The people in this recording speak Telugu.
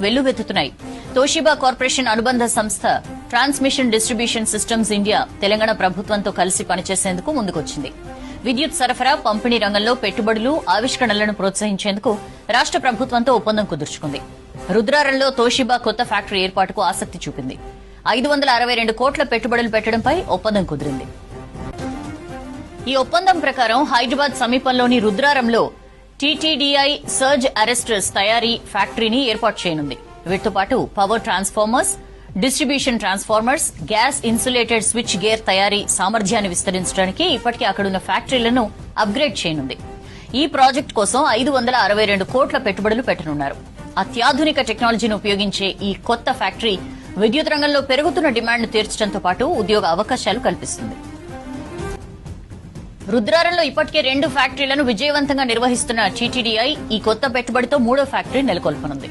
వెల్లువెత్తుతున్నాయి. తోషిబా కార్పొరేషన్ అనుబంధ సంస్థ transmission distribution systems India Telangana ప్రభుత్వంతో కలిసి పనిచేసేందుకు ముందుకొచ్చింది. విద్యుత్ సరఫరా, పంపిణీ రంగంలో పెట్టుబడులు, ఆవిష్కరణలను ప్రోత్సహించేందుకు రాష్ట ప్రభుత్వంతో ఒప్పందం కుదుర్చుకుంది. రుద్రారంలో తోషిబా కొత్త ఫ్యాక్టరీ ఏర్పాటుకు ఆసక్తి చూపింది. 562 కోట్ల పెట్టుబడులు పెట్టడంపై ఒప్పందం కుదిరింది. ఈ ఒప్పందం ప్రకారం హైదరాబాద్ సమీపంలోని రుద్రారంలో టీటీడీఐ సర్జ్ అరెస్టర్స్ తయారీ ఫ్యాక్టరీని ఏర్పాటు చేయనుంది. వీటితో పాటు power transformers, distribution transformers, gas insulated switch gear తయారీ సామర్థ్యాన్ని విస్తరించడానికి ఇప్పటికే అక్కడున్న ఫ్యాక్టరీలను అప్గ్రేడ్ చేయనుంది. ఈ ప్రాజెక్టు కోసం 562 కోట్ల పెట్టుబడులు పెట్టనున్నారు. అత్యాధునిక టెక్నాలజీని ఉపయోగించే ఈ కొత్త ఫ్యాక్టరీ విద్యుత్ రంగంలో పెరుగుతున్న డిమాండ్ను తీర్చడంతో పాటు ఉద్యోగ అవకాశాలు కల్పిస్తుంది. రుద్రారంలో ఇప్పటికే 2 ఫ్యాక్టరీలను విజయవంతంగా నిర్వహిస్తున్న టీటీడీఐ ఈ కొత్త పెట్టుబడితో 3వ ఫ్యాక్టరీ నెలకొల్పనుంది.